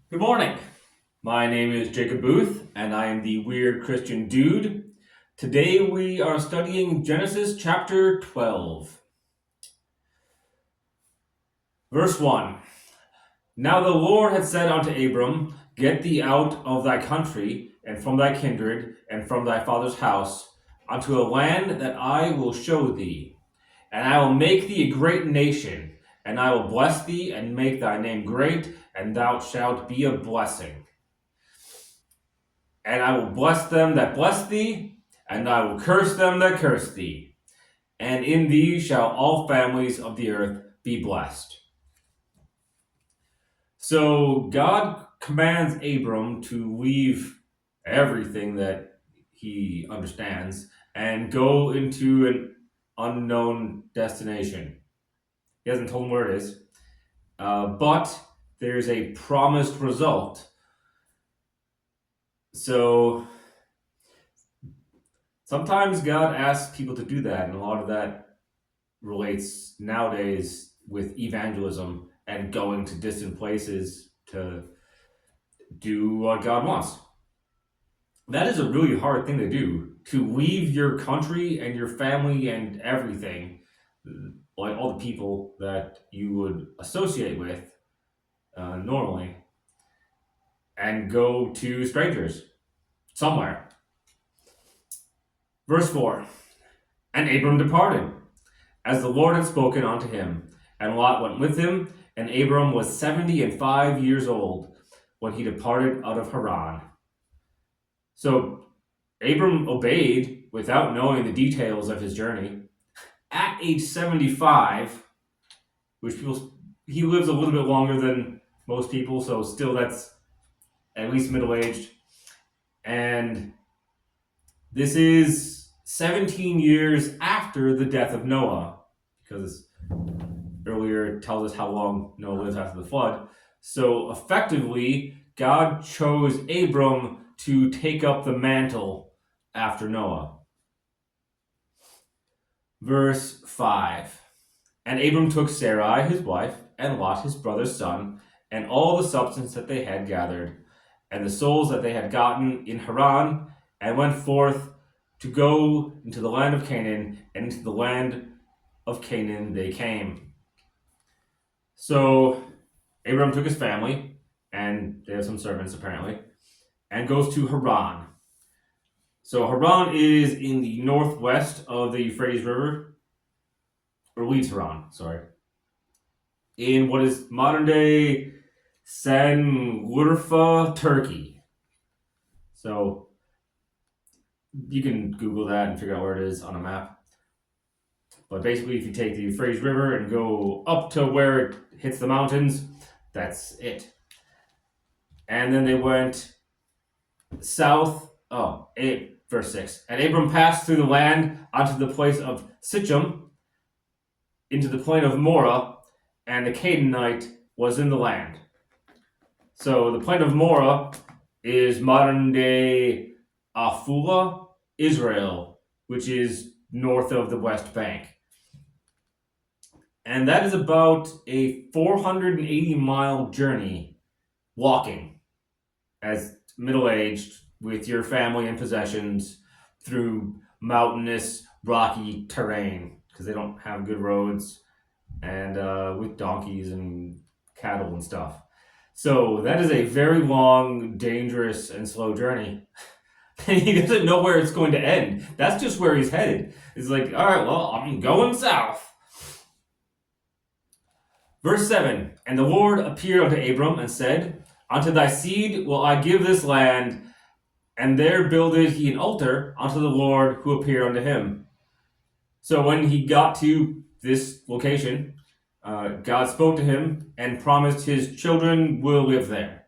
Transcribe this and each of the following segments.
Good morning. My name is Jacob Booth, and I am the Weird Christian Dude. Today we are studying Genesis chapter 12, verse 1. Now the Lord had said unto Abram, Get thee out of thy country, and from thy kindred, and from thy father's house, unto a land that I will show thee. And I will make thee a great nation, and I will bless thee, and make thy name great, and thou shalt be a blessing. And I will bless them that bless thee, and I will curse them that curse thee. And in thee shall all families of the earth be blessed. So God commands Abram to leave everything that he understands and go into an unknown destination. He hasn't told him where it is, but there's a promised result. So sometimes God asks people to do that, and a lot of that relates nowadays with evangelism and going to distant places to do what God wants. That is a really hard thing to do, to leave your country and your family and everything, like all the people that you would associate with normally, and go to strangers somewhere. Verse 4. And Abram departed, as the Lord had spoken unto him. And Lot went with him, and Abram was 75 years old when he departed out of Haran. So Abram obeyed without knowing the details of his journey. At age 75, which he lives a little bit longer than most people, so still that's at least middle-aged. And this is 17 years after the death of Noah, because earlier it tells us how long Noah lives after the flood. So effectively, God chose Abram to take up the mantle after Noah. Verse 5. And Abram took Sarai his wife, and Lot his brother's son, and all the substance that they had gathered, and the souls that they had gotten in Haran, and went forth to go into the land of Canaan, and into the land of Canaan they came. So Abram took his family, and they have some servants apparently, and goes to Haran. So Haran is in the northwest of the Euphrates River, or leaves Haran, sorry, in what is modern day Sanliurfa, Turkey. So you can Google that and figure out where it is on a map. But basically, if you take the Euphrates River and go up to where it hits the mountains, that's it. And then they went south. Verse 6. And Abram passed through the land unto the place of Sichem, into the plain of Morah, and the Canaanite was in the land. So the plain of Morah is modern day Afula, Israel, which is north of the West Bank. And that is about a 480-mile journey walking as middle-aged with your family and possessions through mountainous, rocky terrain because they don't have good roads, and with donkeys and cattle and stuff. So that is a very long, dangerous, and slow journey. He doesn't know where it's going to end. That's just where he's headed. It's like, all right, well, I'm going south. Verse 7. And the Lord appeared unto Abram and said, Unto thy seed will I give this land, and there builded he an altar unto the Lord who appeared unto him. So when he got to this location, God spoke to him and promised his children will live there,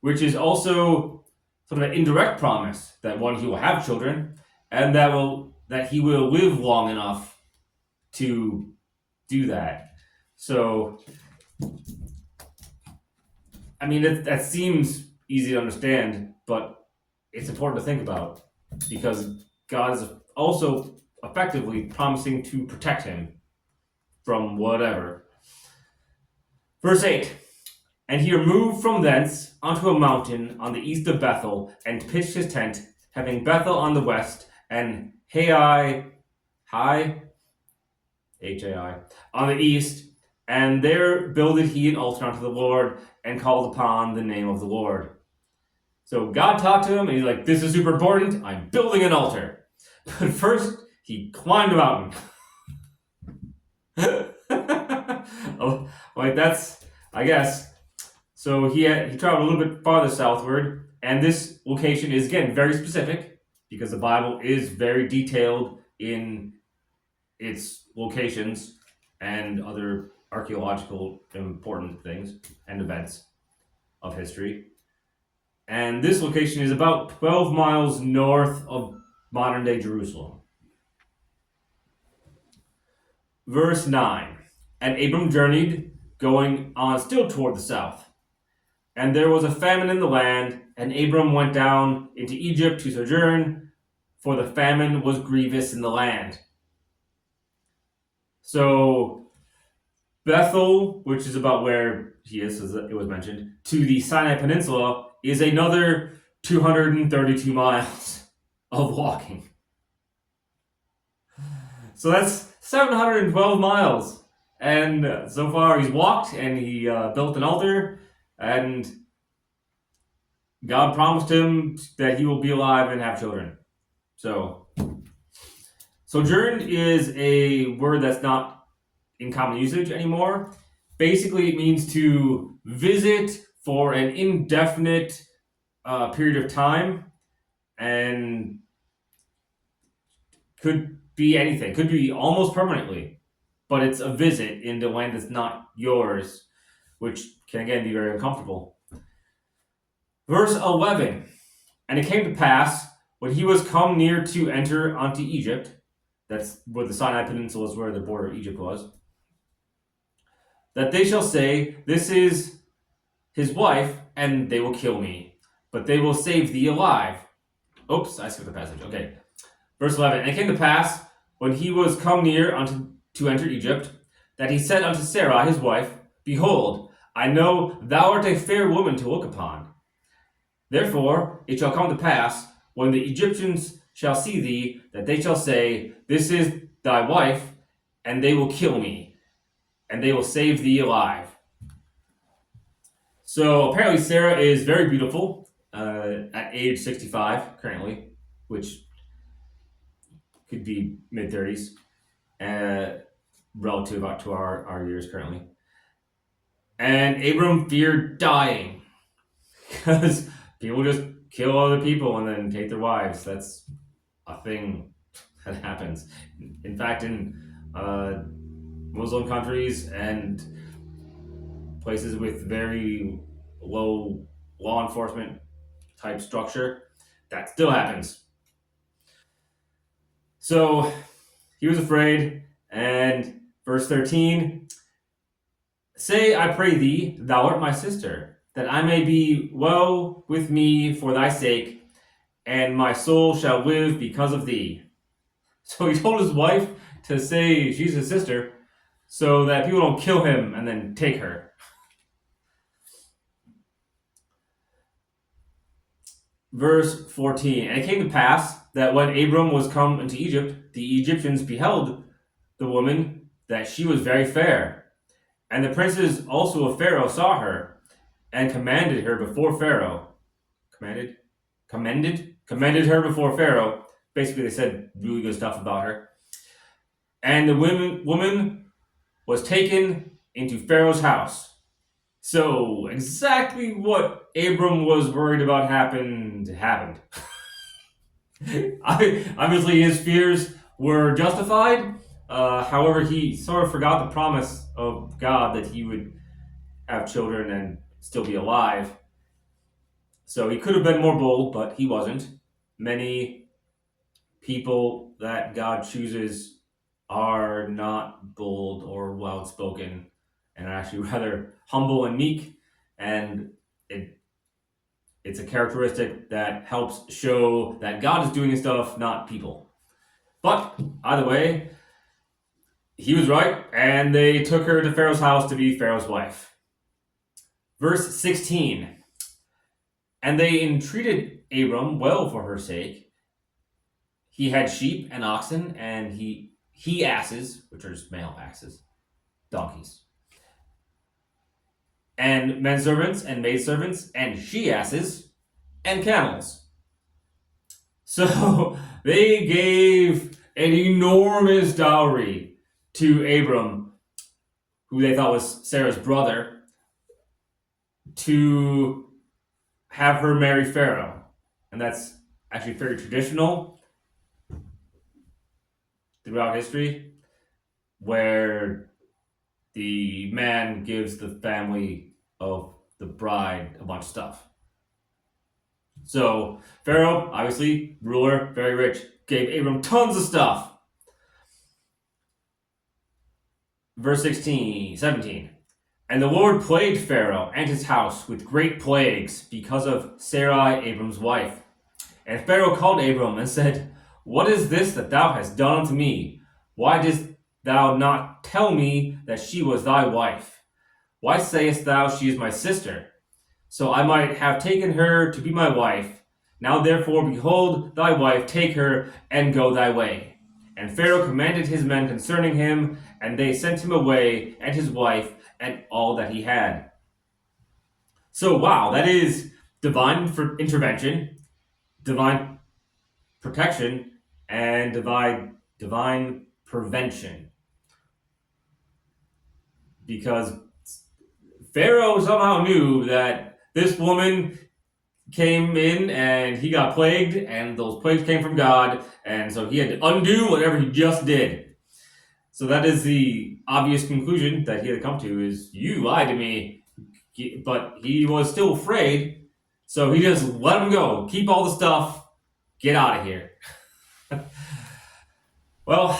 which is also sort of an indirect promise that one, he will have children, and that he will live long enough to do that. So, I mean, that seems easy to understand, but it's important to think about because God is also effectively promising to protect him from whatever. Verse 8. And he removed from thence unto a mountain on the east of Bethel, and pitched his tent, having Bethel on the west, and Hai, H-A-I, on the east. And there builded he an altar unto the Lord, and called upon the name of the Lord. So God talked to him, and he's like, this is super important. I'm building an altar. But first, he climbed a mountain. Oh, like that's, I guess. So he traveled a little bit farther southward, and this location is again very specific because the Bible is very detailed in its locations and other archaeological important things and events of history. And this location is about 12 miles north of modern day Jerusalem. Verse 9. And Abram journeyed, going on still toward the south. And there was a famine in the land, and Abram went down into Egypt to sojourn, for the famine was grievous in the land. So Bethel, which is about where he is, as it was mentioned, to the Sinai Peninsula is another 232 miles of walking. So that's 712 miles. And so far he's walked, and he built an altar, and God promised him that he will be alive and have children. So, sojourn is a word that's not in common usage anymore. Basically, it means to visit for an indefinite period of time, and could be anything. Could be almost permanently, but it's a visit into land that's not yours, which can again be very uncomfortable. Verse 11. And it came to pass, when he was come near to enter unto Egypt, that's where the Sinai Peninsula is, where the border of Egypt was, that they shall say, this is his wife, and they will kill me, but they will save thee alive. Oops, I skipped the passage. Okay. Verse 11. And it came to pass, when he was come near unto to enter Egypt, that he said unto Sarah his wife, behold, I know thou art a fair woman to look upon. Therefore it shall come to pass, when the Egyptians shall see thee, that they shall say, this is thy wife, and they will kill me, and they will save thee alive. So apparently Sarah is very beautiful at age 65 currently, which could be mid-30s, relative to our years currently. And Abram feared dying, because people just kill other people and then take their wives. That's a thing that happens. In fact, in Muslim countries and places with very low law enforcement type structure, that still happens. So he was afraid, and verse 13, say, I pray thee, thou art my sister, that I may be well with me for thy sake, and my soul shall live because of thee. So he told his wife to say she's his sister, so that people don't kill him and then take her. Verse 14, and it came to pass that when Abram was come into Egypt, the Egyptians beheld the woman, that she was very fair. And the princes also of Pharaoh saw her, and commended her before Pharaoh. Commended her before Pharaoh. Basically, they said really good stuff about her. And the woman was taken into Pharaoh's house. So exactly what Abram was worried about happened. Obviously, his fears were justified. However, he sort of forgot the promise of God that he would have children and still be alive. So he could have been more bold, but he wasn't. Many people that God chooses are not bold or well-spoken, and are actually rather humble and meek, and it's a characteristic that helps show that God is doing stuff, not people. But either way, he was right, and they took her to Pharaoh's house to be Pharaoh's wife. Verse 16. And they entreated Abram well for her sake. He had sheep and oxen, and he asses, which are just male asses, donkeys, and men servants and maid servants, and she asses, and camels. So they gave an enormous dowry to Abram, who they thought was Sarah's brother, to have her marry Pharaoh. And that's actually very traditional throughout history, where the man gives the family of the bride a bunch of stuff. So Pharaoh, obviously, ruler, very rich, gave Abram tons of stuff. Verse 17. And the Lord plagued Pharaoh and his house with great plagues because of Sarai, Abram's wife. And Pharaoh called Abram and said, What is this that thou hast done unto me? Why didst thou not tell me that she was thy wife? Why sayest thou, She is my sister? So I might have taken her to be my wife. Now therefore, behold, thy wife, take her, and go thy way. And Pharaoh commanded his men concerning him, and they sent him away, and his wife, and all that he had. So wow, that is divine intervention, divine protection, and divine prevention. Because Pharaoh somehow knew that this woman came in and he got plagued, and those plagues came from God, and so he had to undo whatever he just did. So that is the obvious conclusion that he had to come to, is you lied to me. But he was still afraid, so he just let him go. Keep all the stuff. Get out of here. Well,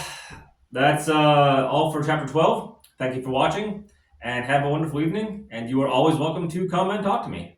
that's all for chapter 12. Thank you for watching, and have a wonderful evening. And you are always welcome to come and talk to me.